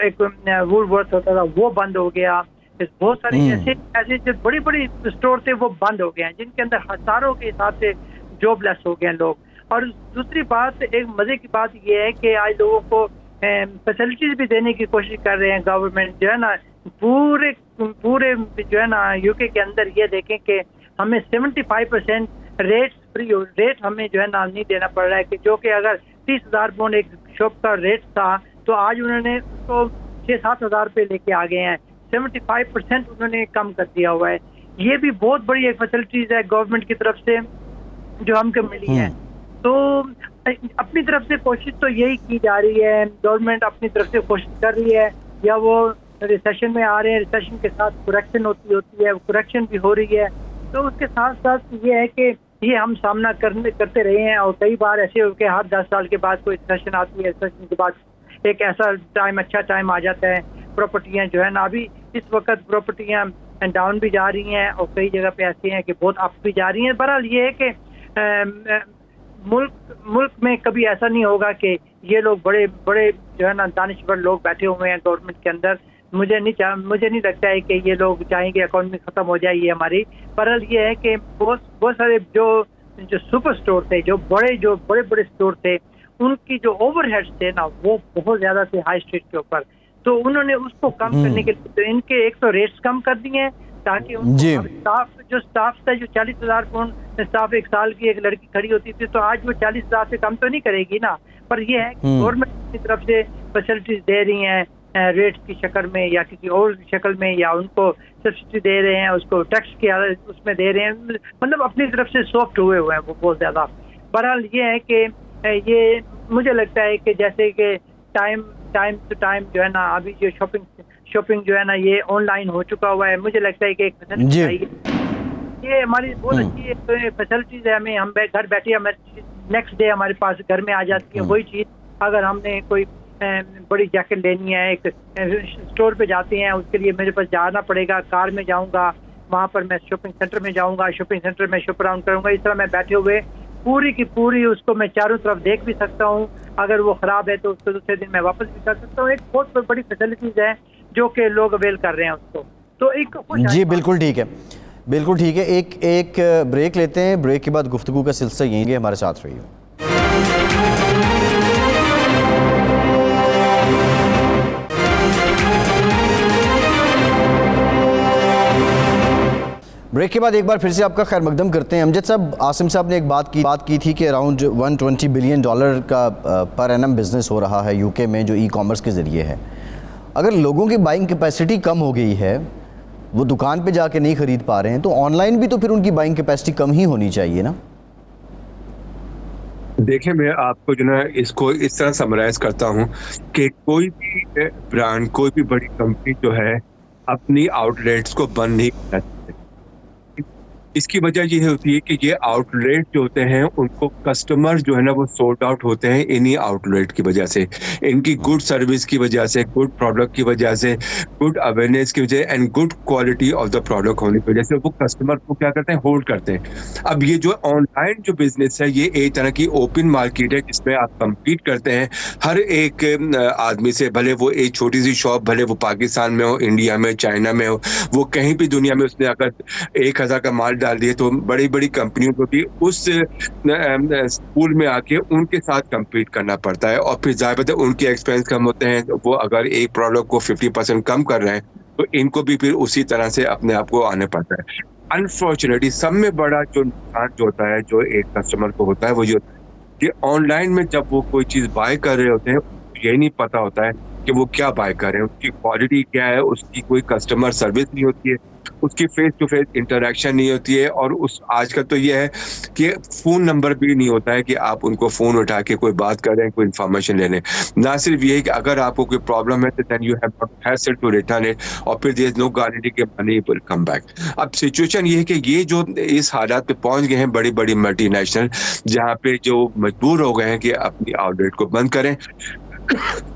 एक वूलवर्थ होता था वो बंद हो गया। बहुत सारे ऐसे जो बड़ी बड़ी स्टोर थे वो बंद हो गए हैं जिनके अंदर हजारों के हिसाब से जॉबलेस हो गए हैं लोग। और दूसरी बात, एक मजे की बात ये है कि आज लोगों को फैसिलिटीज भी देने की कोशिश कर रहे हैं गवर्नमेंट जो है ना पूरे जो है ना यूके के अंदर। ये देखें कि हमें 75% रेट हमें जो है ना नहीं देना पड़ रहा है, कि जो कि अगर 30,000 पाउंड एक शॉप का रेट था तो आज उन्होंने उसको 6-7 हज़ार रुपये लेके आ गए हैं। 75% उन्होंने कम कर दिया हुआ है। ये भी बहुत बड़ी एक फैसिलिटीज है गवर्नमेंट की तरफ से जो हमको मिली है। तो अपनी तरफ से कोशिश तो यही की जा रही है, गवर्नमेंट अपनी तरफ से कोशिश कर रही है, या वो रिसेशन में आ रहे हैं, रिसेशन के साथ करेक्शन होती है, वो करेक्शन भी हो रही है। तो उसके साथ साथ ये है कि ये हम सामना करते रहे हैं और कई बार ऐसे हो के हर 10 साल के बाद कोई रिसेशन आती है, रिसेशन के बाद एक ऐसा अच्छा टाइम आ जाता है। प्रॉपर्टियाँ जो है ना अभी इस वक्त प्रॉपर्टियाँ डाउन भी जा रही हैं और कई जगह पे ऐसी हैं कि बहुत अप भी जा रही हैं। बहरहाल ये है कि मुल्क में कभी ऐसा नहीं होगा कि ये लोग बड़े बड़े जो है ना दानिशवर लोग बैठे हुए हैं गवर्नमेंट के अंदर। मुझे नहीं लगता है कि ये लोग चाहेंगे इकोनॉमी खत्म हो जाए ये हमारी। बहरहाल ये है कि बहुत सारे जो सुपर स्टोर थे, जो बड़े स्टोर थे, उनकी जो ओवरहेड्स थे ना वो बहुत ज्यादा थे हाई स्ट्रीट के ऊपर। तो उन्होंने उसको कम करने के लिए तो इनके एक तो रेट्स कम कर दिए हैं ताकि स्टाफ था जो 40,000 पाउंड स्टाफ एक साल की एक लड़की खड़ी होती थी, तो आज वो 40,000 से कम तो नहीं करेगी ना। पर ये है कि गवर्नमेंट की तरफ से फैसिलिटीज दे रही हैं रेट की शक्ल में या किसी और शक्ल में, या उनको सब्सिडी दे रहे हैं, उसको टैक्स के उसमें दे रहे हैं, मतलब अपनी तरफ से सॉफ्ट हुए हैं वो बहुत ज्यादा। बहरहाल ये है कि ये मुझे लगता है कि जैसे कि टाइम टू टाइम जो है ना अभी जो शॉपिंग जो है ना ये ऑनलाइन हो चुका हुआ है। मुझे लगता है कि एक ये हमारी बहुत अच्छी फैसिलिटीज है। हम घर बैठे हमें नेक्स्ट डे हमारे पास घर में आ जाती है वही चीज़। अगर हमने कोई बड़ी जैकेट लेनी है, एक स्टोर पे जाते हैं, उसके लिए मेरे पास जाना पड़ेगा, कार में जाऊंगा, वहाँ पर मैं शॉपिंग सेंटर में जाऊँगा, शॉपिंग सेंटर में शॉप अराउंड करूँगा। इस तरह मैं बैठे हुए पूरी की पूरी उसको मैं चारों तरफ देख भी सकता हूँ। अगर वो ख़राब है तो उसको दूसरे दिन मैं वापस भी कर सकता हूँ। एक बहुत बड़ी फैसिलिटीज़ है जो कि लोग अवेल कर रहे हैं उसको। तो एक जी बिल्कुल ठीक है, बिल्कुल ठीक है। एक ब्रेक लेते हैं, ब्रेक के बाद गुफ्तगू का सिलसिला यहीं है, हमारे साथ रहिए। ब्रेक के बाद एक बार फिर से आपका खैर मकदम करते हैं। अमजद साहब, आसिम साहब ने एक बात की थी कि अराउंड $120 बिलियन का पर एनम बिज़नेस हो रहा है यूके में जो ई कॉमर्स के ज़रिए है। अगर लोगों की बाइंग कैपेसिटी कम हो गई है, वो दुकान पे जाके नहीं ख़रीद पा रहे हैं, तो ऑनलाइन भी तो फिर उनकी बाइंग कैपेसिटी कम ही होनी चाहिए ना? देखिए, मैं आपको जो ना इसको इस तरह समराइज करता हूँ कि कोई भी ब्रांड, कोई भी बड़ी कंपनी जो है अपनी आउटलेट्स को बंद नहीं करना चाहिए। इसकी वजह ये होती है कि ये आउटलेट जो होते हैं उनको कस्टमर जो है ना वो सोल्ड आउट होते हैं इन्हीं आउटलेट की वजह से, इनकी गुड सर्विस की वजह से, गुड प्रोडक्ट की वजह से, गुड अवेयरनेस की वजह and good quality of the product होने की वजह से वो कस्टमर को क्या करते हैं, होल्ड करते हैं। अब ये जो ऑनलाइन जो बिजनेस है ये एक तरह की ओपन मार्केट है जिसमें आप कम्पीट करते हैं हर एक आदमी से, भले वो एक छोटी सी शॉप, भले वो पाकिस्तान में हो, इंडिया में, चाइना में हो, वो कहीं भी दुनिया में उसने अगर 1000 का माल डाल दिए तो बड़ी बड़ी कंपनियों को भी उस पूल में आके उनके साथ compete करना पड़ता है। और फिर जाहिर बात है उनके एक्सपेंस कम होते हैं। वो अगर एक प्रोडक्ट को 50% कम कर रहे हैं तो इनको भी फिर उसी तरह से अपने आप को आने पड़ता है। अनफॉर्चुनेटली सब में बड़ा जो नुकसान जो होता है जो एक कस्टमर को होता है वो ये होता है कि ऑनलाइन में जब वो कोई चीज बाय कर रहे होते हैं यही नहीं पता होता है कि वो क्या बाय कर रहे हैं, उसकी क्वालिटी क्या है, उसकी कोई कस्टमर सर्विस नहीं होती है, उसकी फेस टू फेस इंटरेक्शन नहीं होती है। और उस आजकल तो ये है कि फोन नंबर भी नहीं होता है कि आप उनको फोन उठा के कोई बात कर रहे हैं, कोई इन्फॉर्मेशन ले लें। ना सिर्फ ये कि अगर आपको कोई प्रॉब्लम है तो then you have not hassle to return it, और फिर देयर इज नो गारंटी कि मनी विल कम बैक। अब सिचुएशन ये है कि ये जो इस हालात पे पहुंच गए हैं बड़ी बड़ी मल्टीनेशनल, जहाँ पे जो मजबूर हो गए हैं कि अपनी आउटलेट को बंद करें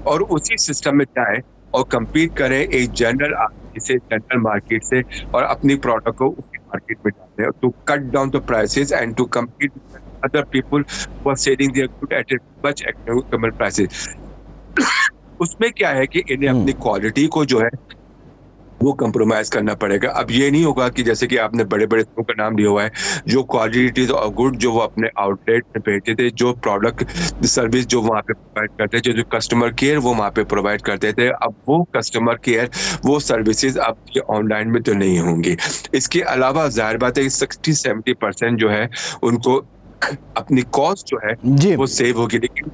और उसी सिस्टम में जाएं और compete करें एक जनरल आदमी से, जनरल मार्केट से, और अपनी प्रोडक्ट को उसी मार्केट में डालते हैं to cut down the prices and to compete with other people who are selling their good at a much economical prices। उसमें क्या है कि इन्हें अपनी क्वालिटी को जो है वो कंप्रोमाइज करना पड़ेगा। अब ये नहीं होगा कि जैसे कि आपने बड़े बड़े का नाम लिया हुआ है, जो क्वालिटी और गुड जो वो अपने आउटलेट में भेजते थे, जो प्रोडक्ट सर्विस जो वहाँ पे प्रोवाइड करते थे, जो कस्टमर केयर वो वहाँ पे प्रोवाइड करते थे, अब वो कस्टमर केयर वो सर्विसेज अब ये ऑनलाइन में तो नहीं होंगी। इसके अलावा जाहिर बात है 60-70% जो है उनको अपनी कॉस्ट जो है वो सेव होगी। लेकिन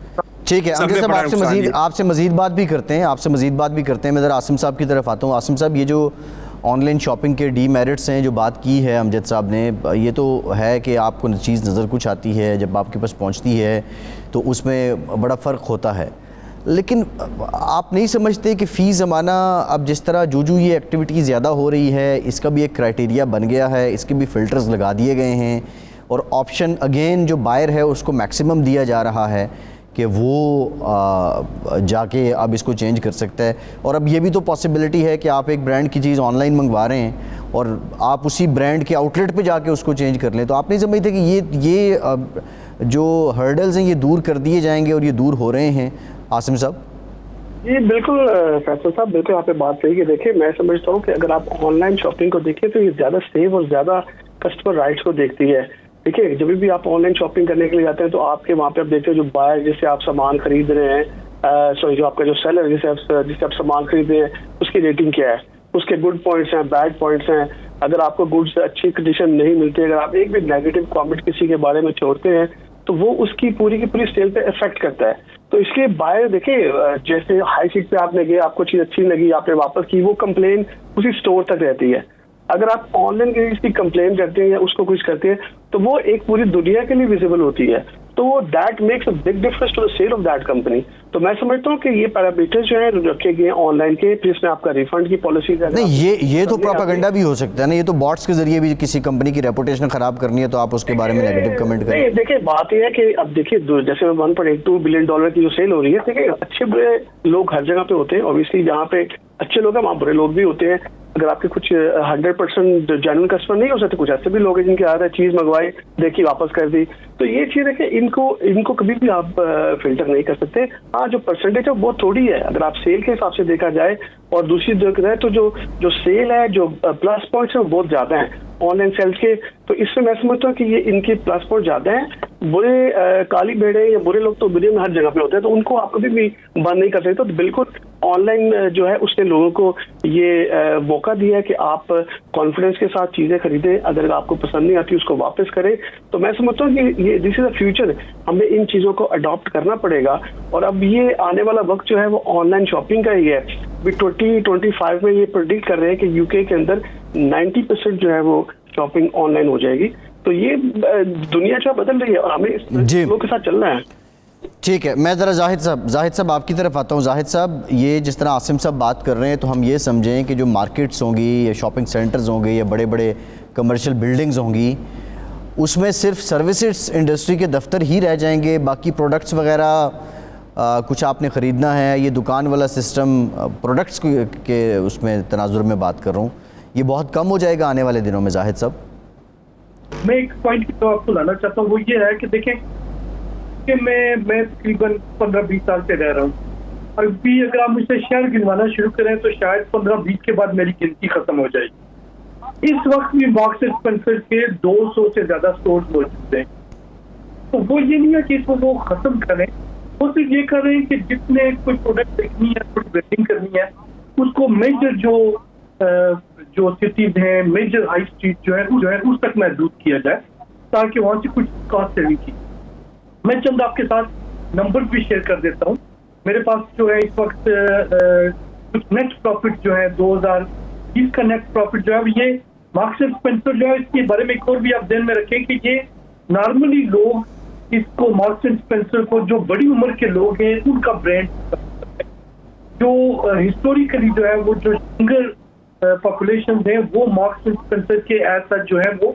ठीक है अमजद साहब, आपसे मजीद बात भी करते हैं। मैं ज़रा आसिम साहब की तरफ आता हूँ। आसिम साहब, ये जो ऑनलाइन शॉपिंग के डीमेरिट्स हैं जो बात की है अमजद साहब ने, ये तो है कि आपको चीज़ नज़र कुछ आती है, जब आपके पास पहुँचती है तो उसमें बड़ा फ़र्क होता है, लेकिन आप नहीं समझते कि फ़ी ज़माना अब जिस तरह जो ये एक्टिविटी ज़्यादा हो रही है, इसका भी एक क्राइटेरिया बन गया है, इसके भी फ़िल्टर्स लगा दिए गए हैं, और ऑप्शन अगेन जो बायर है उसको मैक्सिमम दिया जा रहा है कि वो जाके अब इसको चेंज कर सकता है। और अब ये भी तो पॉसिबिलिटी है कि आप एक ब्रांड की चीज़ ऑनलाइन मंगवा रहे हैं और आप उसी ब्रांड के आउटलेट पे जाके उसको चेंज कर लें। तो आप नहीं समझते कि ये जो हर्डल्स हैं ये दूर कर दिए जाएंगे और ये दूर हो रहे हैं? आसिम साहब जी बिल्कुल फैसल साहब, बिल्कुल आप बात सही कि देखिए, मैं समझता हूँ कि अगर आप ऑनलाइन शॉपिंग को देखें तो ये ज़्यादा सेफ और ज़्यादा कस्टमर राइट्स को देखती है। देखिए, जब भी आप ऑनलाइन शॉपिंग करने के लिए जाते हैं तो आपके वहाँ पे आप देखते हो जो बायर जिससे आप सामान खरीद रहे हैं, सॉरी जो आपका जो सेलर जिससे आप सामान खरीद रहे हैं, उसकी रेटिंग क्या है, उसके गुड पॉइंट्स हैं, बैड पॉइंट्स हैं। अगर आपको गुड्स अच्छी कंडीशन नहीं मिलती, अगर आप एक भी नेगेटिव कमेंट किसी के बारे में छोड़ते हैं तो वो उसकी पूरी की पूरी सेल पे इफेक्ट करता है। तो इसलिए बायर देखिए, जैसे हाई सीट पे आपने गए, आपको चीज अच्छी लगी, आपने वापस की, वो कंप्लेन उसी स्टोर तक रहती है। अगर आप ऑनलाइन किसी कंप्लेन करते हैं या उसको कुछ करते हैं तो वो एक पूरी दुनिया के लिए विजिबल होती है, तो वो that makes a big difference to the sale of that company. तो मैं समझता हूँ कि ये पैरामीटर्स जो है रखे गए ऑनलाइन के, फिर इसमें आपका रिफंड की पॉलिसी का नहीं, ये तो प्रोपेगेंडा भी हो सकता है ना, ये तो बॉट्स के जरिए भी किसी कंपनी की रेपुटेशन खराब करनी है तो आप उसके बारे में नेगेटिव कमेंट करें। नहीं, देखिए बात यह है कि अब देखिए जैसे $1.2 बिलियन की जो सेल हो रही है, देखिए अच्छे बुरे लोग हर जगह पे होते हैं, ऑब्वियसली जहाँ पे अच्छे लोग हैं वहाँ बुरे लोग भी होते हैं। अगर आपके कुछ 100% जेन्युइन कस्टमर नहीं हो सकते, कुछ ऐसे भी लोग हैं जिनके आ रहे चीज मंगवाई, देखी, वापस कर दी। तो ये चीज है कि इनको कभी भी आप फिल्टर नहीं कर सकते। हाँ, जो परसेंटेज है बहुत थोड़ी है अगर आप सेल के हिसाब से देखा जाए, और दूसरी देखा जाए तो जो सेल है, जो प्लस पॉइंट्स है वो बहुत ज्यादा है ऑनलाइन सेल्स के। तो इसमें मैं समझता हूँ कि ये इनके प्लस पॉइंट ज्यादा है। बुरे काली भेड़े या बुरे लोग तो दुनिया में हर जगह पे होते हैं, तो उनको आप कभी भी बंद नहीं कर सकते। तो बिल्कुल ऑनलाइन जो है उसने लोगों को ये मौका दिया है कि आप कॉन्फिडेंस के साथ चीजें खरीदें, अगर आपको पसंद नहीं आती उसको वापस करें। तो मैं समझता हूँ कि ये दिस इज द फ्यूचर, हमें इन चीजों को अडॉप्ट करना पड़ेगा। और अब ये आने वाला वक्त जो है वो ऑनलाइन शॉपिंग का ही है। 2025 में ये प्रेडिक्ट कर रहे हैं कि यूके के अंदर 90% जो है वो शॉपिंग ऑनलाइन हो जाएगी। तो ये दुनिया जो बदल रही है और हमें इस लोगों के साथ चलना है। ठीक है, मैं ज़रा जाहिद साहब आपकी तरफ आता हूँ। जाहिद साहब, ये जिस तरह आसिम साहब बात कर रहे हैं, तो हम ये समझें कि जो मार्केट्स होंगी या शॉपिंग सेंटर्स होंगे या बड़े बड़े कमर्शियल बिल्डिंग्स होंगी, उसमें सिर्फ सर्विसेज इंडस्ट्री के दफ्तर ही रह जाएंगे, बाकी प्रोडक्ट्स वगैरह कुछ आपने ख़रीदना है, ये दुकान वाला सिस्टम प्रोडक्ट्स के उसमें तनाजुर में बात कर रहा हूँ, ये बहुत कम हो जाएगा आने वाले दिनों में। जाहिद साहब, मैं एक पॉइंट की तो आपको लाना चाहता हूँ, वो ये है कि देखें कि मैं तकरीबन 15-20 साल से रह रहा हूँ, और भी अगर आप मुझसे शहर गिनवाना शुरू करें तो शायद 15-20 के बाद मेरी गिनती खत्म हो जाएगी। इस वक्त भी मार्क्स एंड स्पेंसर के 200 से ज्यादा स्टोर्स मौजूद हैं। तो वो ये नहीं है कि इसको वो खत्म करें, वो सिर्फ ये कर रहे हैं कि जितने कोई प्रोडक्ट देखनी है, कोई ब्रांडिंग करनी है, उसको मेजर जो सिटीज हैं, मेजर हाई स्ट्रीट जो है उस तक महदूद किया जाए, ताकि वहां से कुछ कॉस्ट सेविंग की। मैं चंद आपके साथ नंबर भी शेयर कर देता हूँ। मेरे पास जो है इस वक्त कुछ नेट प्रॉफिट जो है 2020 का नेट प्रॉफिट जो है ये मार्क्स एंड स्पेंसर जो है, इसके बारे में एक और भी आप ध्यान में रखें कि ये नॉर्मली लोग इसको मार्क्स एंड स्पेंसर को, जो बड़ी उम्र के लोग हैं उनका ब्रांड, जो हिस्टोरिकली जो है वो जो यंगर पॉपुलेशन है वो मार्क्स एंड स्पेंसर के ऐसा जो है वो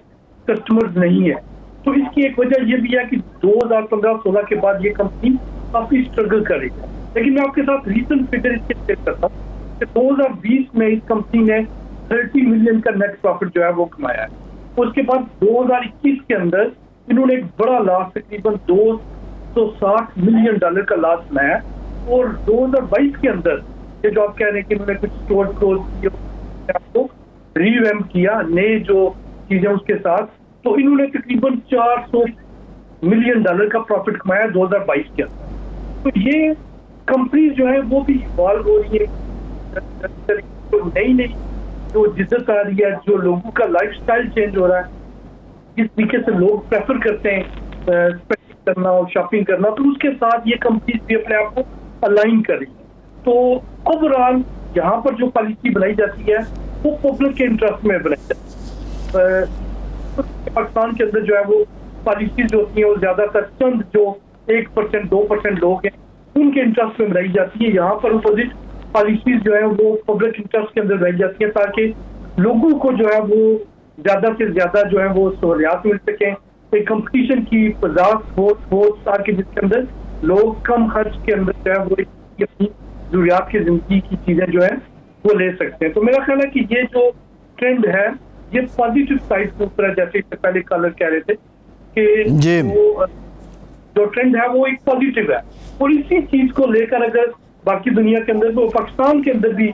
कस्टमर्स नहीं है। तो इसकी एक वजह ये भी है कि 2015-16 के बाद ये कंपनी काफी स्ट्रगल कर रही है। लेकिन मैं आपके साथ रीसेंट फिगर इसके शेयर करता हूँ कि 2020 में इस कंपनी ने 30 मिलियन का नेट प्रॉफिट जो है वो कमाया है। उसके बाद 2021 के अंदर इन्होंने एक बड़ा लॉस, तकरीबन $260 मिलियन का लॉस बनाया है। और 2022 के अंदर ये जो आप कह रहे हैं कि इन्होंने कुछ स्टोर क्लोज किए, आपको रीवैम्प किया, नए जो चीजें उसके साथ, तो इन्होंने तकरीबन $400 मिलियन का प्रॉफिट कमाया 2022 के अंदर। तो ये कंपनी जो है वो भी इवॉल्व हो रही है, तो नई जो जिद्दत आ रही है, जो लोगों का लाइफस्टाइल चेंज हो रहा है, जिस तरीके से लोग प्रेफर करते हैं स्पेंडिंग करना और शॉपिंग करना, तो उसके साथ ये कंपनी भी अपने आप को अलाइन कर रही है। तो ओवरऑल यहाँ पर जो पॉलिसी बनाई जाती है वो पब्लिक के इंटरेस्ट में बनाई जाती है। पाकिस्तान के अंदर जो है वो पॉलिसीज होती है वो ज्यादातर चंद जो 1% 2% लोग हैं उनके इंटरेस्ट में बनाई जाती है। यहाँ पर अपोजिट पॉलिसीज जो है वो पब्लिक इंटरेस्ट के अंदर बनाई जाती है, ताकि लोगों को जो है वो ज्यादा से ज्यादा जो है वो सहूलियात मिल सकें, एक कंपटीशन की वजाहत हो ताकि जिसके अंदर लोग कम खर्च के अंदर जो है वो अपनी जरूरियात की जिंदगी की चीजें जो है वो ले सकते हैं। तो मेरा ख्याल है कि ये जो ट्रेंड है ये पॉजिटिव साइड के ऊपर है, जैसे इससे पहले कॉलर कह रहे थे कि वो जो ट्रेंड है वो एक पॉजिटिव है। और इसी चीज को लेकर अगर बाकी दुनिया के अंदर, तो पाकिस्तान के अंदर भी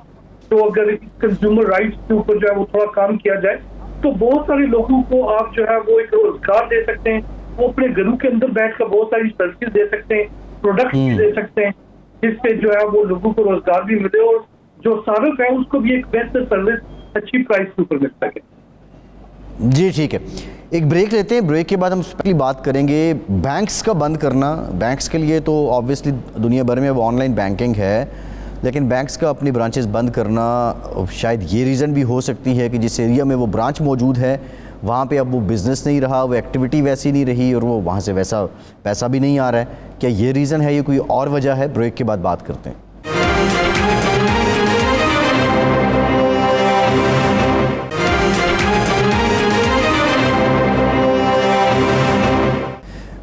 तो अगर कंज्यूमर राइट्स के ऊपर जो है वो थोड़ा काम किया जाए, तो बहुत सारे लोगों को आप जो है वो एक रोजगार दे सकते हैं, वो अपने घरों के अंदर बैठकर बहुत सारी सर्विस दे सकते हैं, प्रोडक्ट भी दे सकते हैं, जिससे जो है वो लोगों को रोजगार भी मिले और जो सार्फ है उसको भी एक बेहतर सर्विस अच्छी प्राइस के ऊपर मिल सके। जी ठीक है, एक ब्रेक लेते हैं। ब्रेक के बाद हम स्पेशली बात करेंगे बैंक्स का बंद करना। बैंक्स के लिए तो ऑब्वियसली दुनिया भर में अब ऑनलाइन बैंकिंग है, लेकिन बैंक्स का अपनी ब्रांचेस बंद करना शायद ये रीज़न भी हो सकती है कि जिस एरिया में वो ब्रांच मौजूद है वहाँ पे अब वो बिज़नेस नहीं रहा, वो एक्टिविटी वैसी नहीं रही और वो वहाँ से वैसा पैसा भी नहीं आ रहा है। क्या ये रीज़न है, ये कोई और वजह है? ब्रेक के बाद बात करते हैं।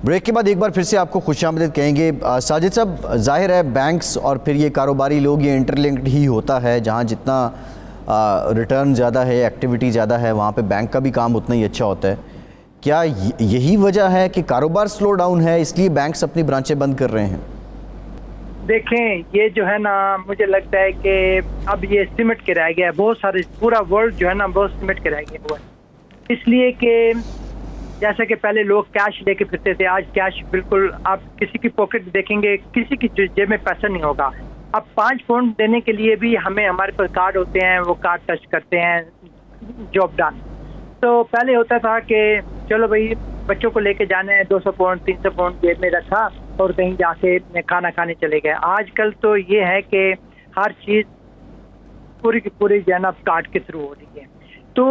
ब्रेक के बाद एक बार फिर से आपको खुशामदीद कहेंगे। साजिद साहब, जाहिर है बैंक्स और फिर ये कारोबारी लोग ये इंटरलिंक्ड ही होता है, जहाँ जितना रिटर्न ज़्यादा है, एक्टिविटी ज़्यादा है, वहाँ पे बैंक का भी काम उतना ही अच्छा होता है। क्या यही वजह है कि कारोबार स्लो डाउन है, इसलिए बैंक्स अपनी ब्रांचें बंद कर रहे हैं? देखें, ये जो है ना, मुझे लगता है कि अब ये सिमट के रह गया है, बहुत सारे, पूरा वर्ल्ड जो है ना बहुत सिमट के रह गया हुआ है। इसलिए कि जैसे कि पहले लोग कैश लेके फिरते थे, आज कैश बिल्कुल आप किसी की पॉकेट देखेंगे, किसी की जेब में पैसा नहीं होगा। अब 5 फोन देने के लिए भी हमें, हमारे पास कार्ड होते हैं, वो कार्ड टच करते हैं, जॉब डन। तो पहले होता था कि चलो भाई बच्चों को लेके जाना है, 200 पाउंड 300 पाउंड जेब में रखा और कहीं जाके खाना खाने चले गए। आजकल तो ये है कि हर चीज़ पूरी की पूरी जो है ना कार्ड के थ्रू हो रही है। तो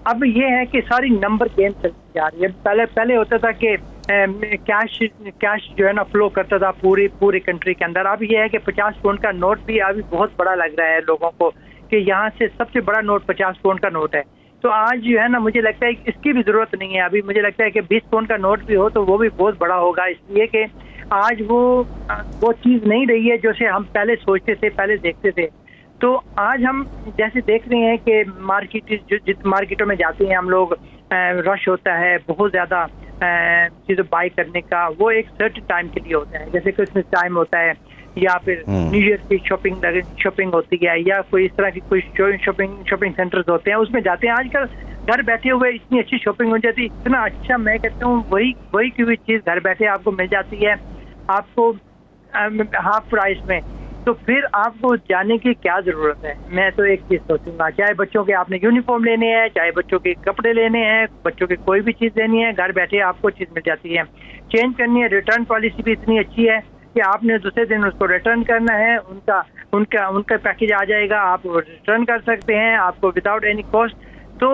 अब ये है कि सारी नंबर गेम चलती जा रही है। पहले होता था कि कैश जो है ना फ्लो करता था पूरी कंट्री के अंदर। अब ये है कि 50 पाउंड का नोट भी अभी बहुत बड़ा लग रहा है लोगों को, कि यहाँ से सबसे बड़ा नोट 50 पाउंड का नोट है। तो आज जो है ना, मुझे लगता है इसकी भी जरूरत नहीं है। अभी मुझे लगता है कि 20 पाउंड का नोट भी हो तो वो भी बहुत बड़ा होगा, इसलिए कि आज वो चीज़ नहीं रही है जैसे हम पहले सोचते थे, पहले देखते थे। तो आज हम जैसे देख रहे हैं कि मार्केटों में जाते हैं हम लोग, रश होता है बहुत ज़्यादा चीज़ें बाय करने का। वो एक सर्टेन टाइम के लिए होता है, जैसे क्रिसमस टाइम होता है या फिर न्यू ईयर की शॉपिंग होती है, या कोई इस तरह की कोई शॉपिंग सेंटर्स होते हैं, उसमें जाते हैं। आजकल घर बैठे हुए इतनी अच्छी शॉपिंग हो जाती है, इतना अच्छा, मैं कहता हूँ वही की हुई चीज़ घर बैठे आपको मिल जाती है, आपको हाफ प्राइस में। तो फिर आपको जाने की क्या ज़रूरत है? मैं तो एक चीज़ सोचूंगा, चाहे बच्चों के आपने यूनिफॉर्म लेने हैं, चाहे बच्चों के कपड़े लेने हैं, बच्चों की कोई भी चीज़ लेनी है, घर बैठे आपको चीज़ मिल जाती है। चेंज करनी है, रिटर्न पॉलिसी भी इतनी अच्छी है कि आपने दूसरे दिन उसको रिटर्न करना है, उनका पैकेज आ जाएगा, आप रिटर्न कर सकते हैं, आपको विदाउट एनी कॉस्ट। तो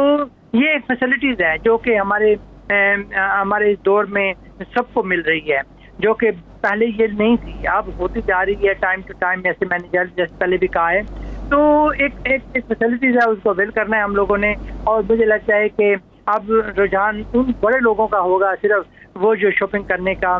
ये फैसिलिटीज़ है जो कि हमारे दौर में सबको मिल रही है, जो कि पहले ये नहीं थी, अब होती जा रही है टाइम टू टाइम। ऐसे मैंने जैसे पहले भी कहा है, तो एक फैसिलिटीज़ है, उसको अवेल करना है हम लोगों ने। और मुझे लगता है कि अब रुझान उन बड़े लोगों का होगा, सिर्फ वो जो शॉपिंग करने का,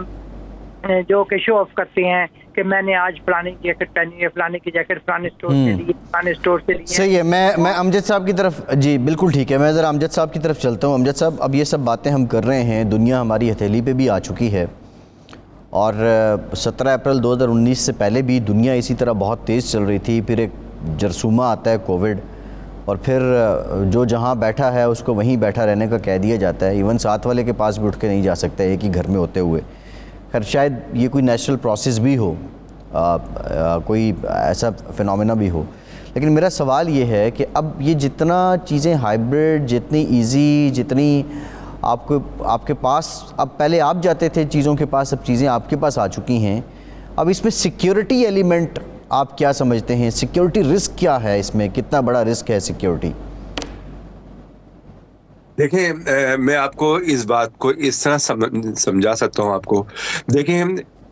जो कि शो ऑफ करते हैं कि मैंने आज फलाने की जैकेट पहनी है, फलाने की जैकेट फलाने स्टोर से ली, फलाने स्टोर से ली। सही है। मैं अमजद साहब की तरफ, जी बिल्कुल ठीक है, मैं ज़रा अमजद साहब की तरफ चलता हूँ। अमजद साहब, अब ये सब बातें हम कर रहे हैं, दुनिया हमारी हथेली पे भी आ चुकी है, और 17 अप्रैल 2019 से पहले भी दुनिया इसी तरह बहुत तेज़ चल रही थी। फिर एक जरसूमा आता है कोविड, और फिर जो जहाँ बैठा है उसको वहीं बैठा रहने का कह दिया जाता है। इवन साथ वाले के पास भी उठ के नहीं जा सकता एक ही घर में होते हुए। खैर, शायद ये कोई नेचुरल प्रोसेस भी हो, कोई ऐसा फिनोमेना भी हो। लेकिन मेरा सवाल ये है कि अब ये जितना चीज़ें हाइब्रिड, जितनी इजी, जितनी आपके पास, अब पहले आप जाते थे चीज़ों के पास, अब चीज़ें आपके पास आ चुकी हैं। अब इसमें सिक्योरिटी एलिमेंट आप क्या समझते हैं? सिक्योरिटी रिस्क क्या है इसमें? कितना बड़ा रिस्क है सिक्योरिटी? देखिए, मैं आपको इस बात को इस तरह समझा सकता हूँ आपको। देखिए,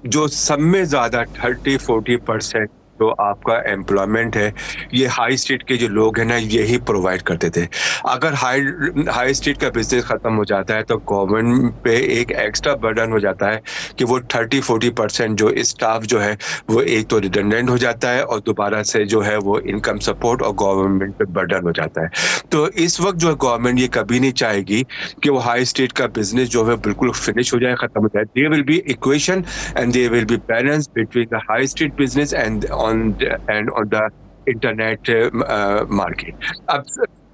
जो सब में ज़्यादा 30-40% जो आपका एम्प्लॉयमेंट है, ये हाई स्ट्रीट के जो लोग हैं ना, यही प्रोवाइड करते थे। अगर हाई स्ट्रीट का बिजनेस ख़त्म हो जाता है तो गवर्नमेंट पे एक एक्स्ट्रा बर्डन हो जाता है कि वो 30-40% जो स्टाफ जो है वो एक तो रिडंडेंट हो जाता है, और दोबारा से जो है वो इनकम सपोर्ट और गवर्नमेंट पे बर्डन हो जाता है। तो इस वक्त जो है गवर्नमेंट ये कभी नहीं चाहेगी कि वो हाई स्ट्रीट का बिजनेस जो है बिल्कुल फिनिश हो जाए, ख़त्म हो जाए। There will be equation and there will be balance between the high street business and on the internet market। अब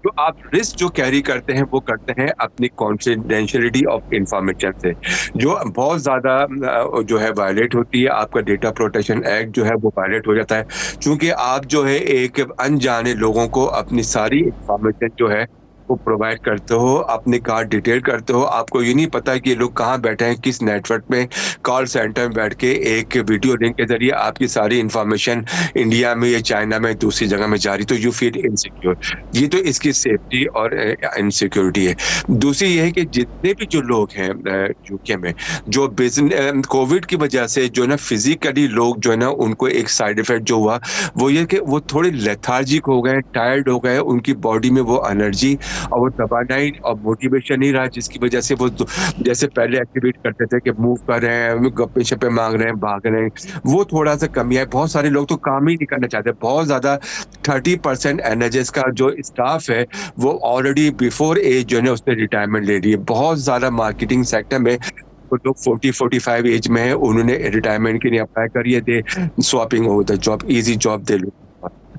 जो आप रिस्क जो कैरी करते हैं वो करते हैं अपनी कॉन्फिडेंशियलिटी ऑफ इंफॉर्मेशन से, जो बहुत ज़्यादा जो है वायलेट होती है। आपका डेटा प्रोटेक्शन एक्ट जो है वो वायलेट हो जाता है, क्योंकि आप जो है एक अनजाने लोगों को अपनी सारी इंफॉर्मेशन जो है वो प्रोवाइड करते हो, अपने कार्ड डिटेल करते हो। आपको ये नहीं पता कि ये लोग कहाँ बैठे हैं, किस नेटवर्क में, कॉल सेंटर में बैठ के एक वीडियो लिंक के जरिए आपकी सारी इंफॉर्मेशन इंडिया में या चाइना में दूसरी जगह में जा रही, तो यू फील इनसिक्योर। ये तो इसकी सेफ्टी और इनसिक्योरिटी है। दूसरी ये है कि जितने भी जो लोग हैं यूके में, जो बिजनेस कोविड की वजह से जो ना फिजिकली लोग जो है ना, उनको एक साइड इफेक्ट जो हुआ वो ये कि वो थोड़े लेथार्जिक हो गए, टायर्ड हो गए, उनकी बॉडी में वो एनर्जी और वो तवानाई और मोटिवेशन नहीं रहा जिसकी वजह से वो जैसे पहले एक्टिवेट करते थे कि मूव कर रहे हैं, गप्पे शप्पे मांग रहे हैं, भाग रहे हैं, वो थोड़ा सा कमी है। बहुत सारे लोग तो काम ही नहीं करना चाहते। बहुत ज्यादा 30% एनएचएस का जो स्टाफ है वो ऑलरेडी बिफोर एज जो है उसने रिटायरमेंट ले ली है। बहुत ज्यादा मार्केटिंग सेक्टर में वो लोग 40-45 एज में है, उन्होंने रिटायरमेंट के लिए अप्लाई करिए, they swapping over the job, easy job दे लो।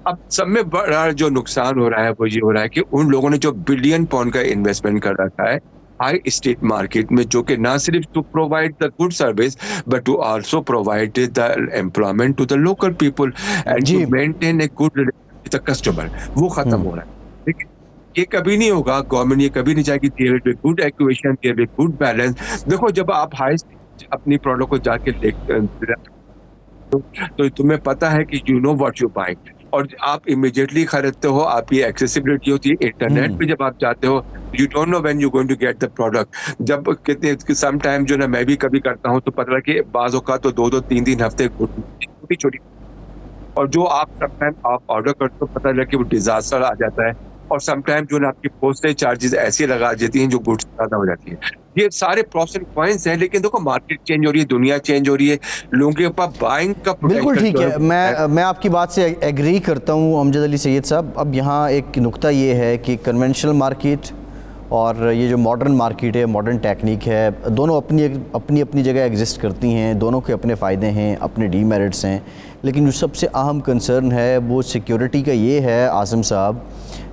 अब सब में बड़ा जो नुकसान हो रहा है वो ये हो रहा है कि उन लोगों ने जो बिलियन पाउंड का इन्वेस्टमेंट कर रखा है हाई स्टेट मार्केट में, जो कि ना सिर्फ to provide the good service but to also provide the employment to the local people and to maintain a good relation with the customer, वो खत्म हो रहा है। लेकिन ये कभी नहीं होगा, गवर्नमेंट ये कभी नहीं चाहेगी there will be good acquisition, there will be good balance. देखो जब आप हाई अपनी प्रोडक्ट को जाके तो तुम्हें पता है कि you know what you buying और आप इमीडिएटली खरीदते हो, आपकी एक्सेसिबिलिटी होती है। इंटरनेट पे जब आप जाते हो you don't know when you going to get the product. जब कितने सम टाइम जो ना मैं भी कभी करता हूँ तो पता लगा कि बाज़ों का तो 2-2 3-3 हफ्ते छोटी और जो आप समटाइम आप ऑर्डर करते हो पता लगा कि वो डिजास्टर आ जाता है और समटाइम जो ना आपकी पोस्टेज चार्जेस ऐसे लगा देती हैं जो गुड्स ज्यादा हो जाती है। ये सारे प्रॉस एंड कॉइंस हैं, लेकिन देखो मार्केट चेंज हो रही है, दुनिया चेंज हो रही है, लोगों के पास बाइंग का बिल्कुल ठीक है। मैं आपकी बात से एग्री करता हूँ अमजद अली सैयद साहब। अब यहाँ एक नुक्ता ये है कि कन्वेंशनल मार्केट और ये जो मॉडर्न मार्केट है, मॉडर्न टेक्निक है, दोनों अपनी अपनी जगह एग्जिस्ट करती हैं, दोनों के अपने फ़ायदे हैं, अपने डीमेरिट्स हैं। लेकिन जो सबसे अहम कंसर्न है वो सिक्योरिटी का ये है आसिम साहब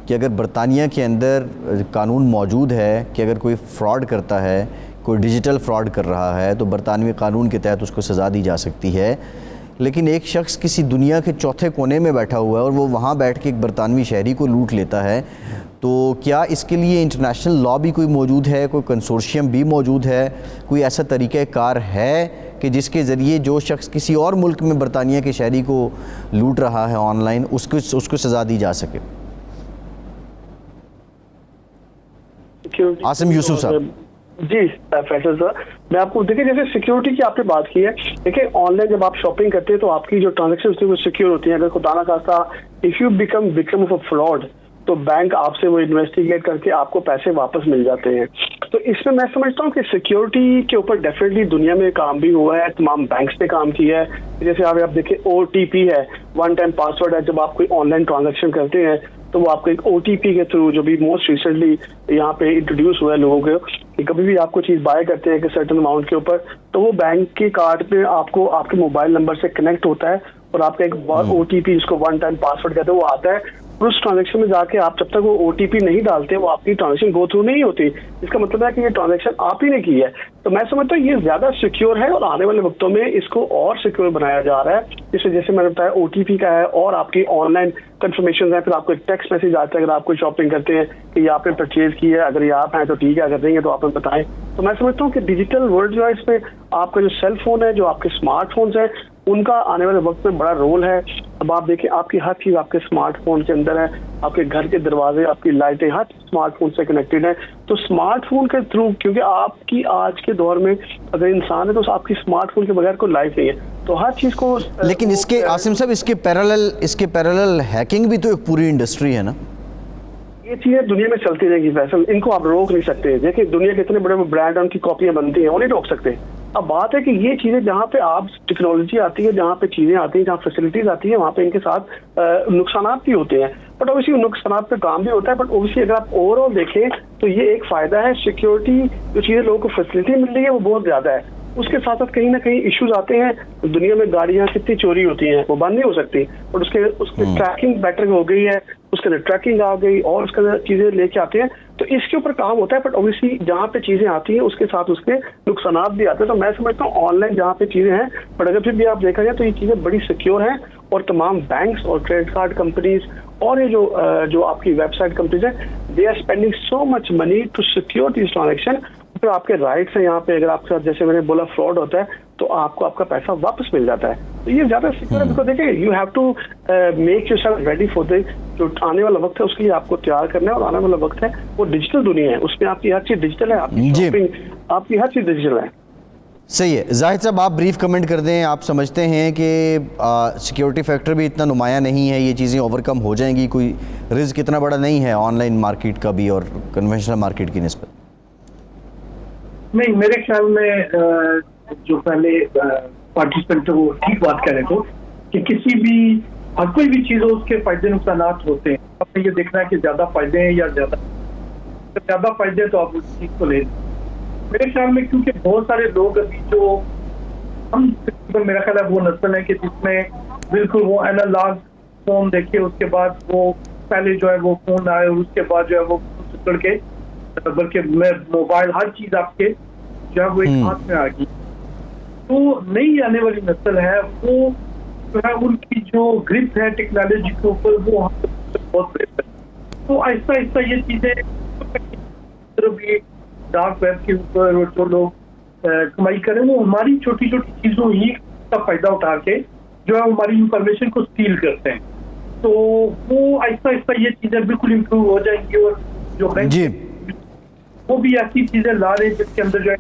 कि अगर बरतानिया के अंदर कानून मौजूद है कि अगर कोई फ़्रॉड करता है, कोई डिजिटल फ़्रॉड कर रहा है तो बरतानवी कानून के तहत उसको सज़ा दी जा सकती है। लेकिन एक शख्स किसी दुनिया के चौथे कोने में बैठा हुआ है और वो वहाँ बैठ के एक बरतानवी शहरी को लूट लेता है, तो क्या इसके लिए इंटरनेशनल लॉ भी कोई मौजूद है, कोई कंसोर्शियम भी मौजूद है, कोई ऐसा तरीक़ाकार है कि जिसके ज़रिए जो शख्स किसी और मुल्क में बरतानिया के शहरी को लूट रहा है ऑनलाइन उसको सज़ा दी जा सके? आसिम यूसुफ साहब। जी फैसल सर, मैं आपको देखिए जैसे सिक्योरिटी की आपने बात की है, देखिए ऑनलाइन जब आप शॉपिंग करते हैं तो आपकी जो ट्रांजेक्शन होती है वो सिक्योर होती है। अगर खुदा ना खास्ता if you become victim of a fraud तो बैंक आपसे वो इन्वेस्टिगेट करके आपको पैसे वापस मिल जाते हैं। तो इसमें मैं समझता हूँ कि सिक्योरिटी के ऊपर डेफिनेटली दुनिया में काम भी हुआ है, तमाम बैंक्स ने काम किया है। जैसे आप देखिए OTP है, वन टाइम पासवर्ड है, जब आप कोई ऑनलाइन ट्रांजेक्शन करते हैं तो वो आपको एक OTP के थ्रू, जो भी मोस्ट रिसेंटली यहाँ पे इंट्रोड्यूस हुआ है लोगों को, कि कभी भी आपको चीज़ बाय करते हैं कि सर्टेन अमाउंट के ऊपर तो वो बैंक के कार्ड पे आपको आपके मोबाइल नंबर से कनेक्ट होता है और आपका एक OTP जिसको वन टाइम पासवर्ड कहते हैं वो आता है। और उस ट्रांजेक्शन में जाके आप जब तक वो OTP नहीं डालते वो आपकी ट्रांजेक्शन गो थ्रू नहीं होती। इसका मतलब है कि ये ट्रांजेक्शन आप ही ने की है। तो मैं समझता हूँ ये ज्यादा सिक्योर है और आने वाले वक्तों में इसको और सिक्योर बनाया जा रहा है। इसमें जैसे मैंने बताया OTP का है और आपकी ऑनलाइन कंफर्मेशन है, फिर आपको एक टेक्स्ट मैसेज आता है अगर आप कोई शॉपिंग करते हैं कि ये आपने परचेज की है, अगर ये आप हैं तो ठीक है, अगर नहीं है तो आप बताएं। तो मैं समझता हूँ कि डिजिटल वर्ल्ड जो है इसमें आपका जो सेल फोन है, जो आपके स्मार्टफोन्स हैं, उनका आने वाले वक्त में बड़ा रोल है। अब आप देखिए आपकी हर चीज़ आपके स्मार्टफोन के अंदर है, आपके घर के दरवाजे, आपकी लाइटें हर स्मार्टफोन से कनेक्टेड है। तो स्मार्टफोन के थ्रू, क्योंकि आपकी आज के दौर में अगर इंसान है तो आपकी स्मार्टफोन के बगैर कोई लाइफ नहीं है, तो हर चीज़ को। लेकिन इसके आसिम साहब इसके पैरेलल हैकिंग भी तो एक पूरी इंडस्ट्री है ना। ये चीजें दुनिया में चलती रहेगी फैसल, इनको आप रोक नहीं सकते। देखिए दुनिया के इतने बड़े ब्रांड उनकी कॉपियां बनती हैं, वो नहीं रोक सकते। अब बात है कि ये चीजें जहाँ पे आप टेक्नोलॉजी आती है, जहाँ पे चीजें आती हैं, जहाँ फैसिलिटीज आती है, वहाँ पे इनके साथ नुकसान भी होते हैं। बट ओबियसली नुकसान पे काम भी होता है। बट ओबियसली अगर आप ओवरऑल देखें तो ये एक फायदा है। सिक्योरिटी जो चीजें लोगों को फैसिलिटी मिल रही है वो बहुत ज्यादा है। उसके साथ साथ कहीं ना कहीं इश्यूज आते हैं। दुनिया में गाड़ियां कितनी चोरी होती हैं, वो बंद नहीं हो सकती, और उसके ट्रैकिंग बेटर हो गई है, उसके अंदर ट्रैकिंग आ गई और उसके अंदर चीजें लेके आते हैं। तो इसके ऊपर काम होता है। बट ऑब्वियसली जहाँ पे चीजें आती हैं उसके साथ उसके नुकसान भी आते हैं। तो मैं समझता हूँ ऑनलाइन जहाँ पे चीजें हैं, बट अगर फिर भी आप देखा जाए तो ये चीजें बड़ी सिक्योर हैं और तमाम बैंक्स और क्रेडिट कार्ड कंपनीज और ये जो आपकी वेबसाइट कंपनीज है, they are spending so much money to secure this transaction. तो आपके राइट्स हैं यहाँ पे, अगर आपके साथ जैसे मैंने बोला फ्रॉड होता है तो आपको आपका पैसा वापस मिल जाता है। तो ये ज्यादा सिक्योर है। बिकॉज देखिए you have to make yourself ready for the जो आने वाला वक्त है, उसके लिए आपको तैयार करना है। और आने वाला वक्त है वो डिजिटल दुनिया है, उसमें आपकी हर चीज डिजिटल है, आपकी शॉपिंग, आपकी हर चीज डिजिटल है। सही है। जाहिद साहब, आप ब्रीफ कमेंट कर दें। आप समझते हैं कि सिक्योरिटी फैक्टर भी इतना नुमाया नहीं है, ये चीज़ें ओवरकम हो जाएंगी, कोई रिस्क इतना बड़ा नहीं है ऑनलाइन मार्केट का भी और कन्वेंशनल मार्केट की निस्बत? नहीं, मेरे ख्याल में जो पहले पार्टिसिपेंट वो ठीक बात कह रहे थे कि किसी भी हर कोई भी चीज हो उसके फायदे नुकसान होते हैं। आपने ये देखना है कि ज्यादा फायदे हैं या ज्यादा फायदे हैं तो आप उस चीज को ले। मेरे ख्याल में क्योंकि बहुत सारे लोग अभी जो हम मेरा ख्याल है वो नस्ल है कि जिसमें बिल्कुल वो एनालॉग फोन देखे, उसके बाद वो पहले जो है वो फोन आए और उसके बाद जो है वो चढ़ के बल्कि मोबाइल हर चीज आपके जो है वो एक हाथ में आ गई। तो नई आने वाली नस्ल है वो जो है उनकी जो ग्रिप है टेक्नोलॉजी के ऊपर वो बहुत बेहतर है। तो आहिस्ता आहिस्ता ये चीजें भी डार्क वेब के ऊपर और जो लोग कमाई करें वो हमारी छोटी छोटी चीजों ही का फायदा उठा के जो है हमारी इंफॉर्मेशन को स्टील करते हैं। तो वो आहिस्ता आहिस्ता ये चीजें बिल्कुल इम्प्रूव हो जाएंगी और जो बैंक जी वो भी ऐसी चीजें ला रहे हैं जिसके अंदर जो है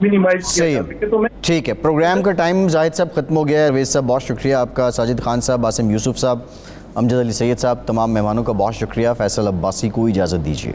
मिनिमाइज किया जा सके। तो मैं ठीक है, प्रोग्राम का टाइम जाहिद साहब ख़त्म हो गया है। रवेज साहब बहुत शुक्रिया आपका, साजिद खान साहब, आसिम यूसुफ साहब, अमजद अली सैयद साहब, तमाम मेहमानों का बहुत शुक्रिया। फैसल अब्बासी को इजाज़त दीजिए।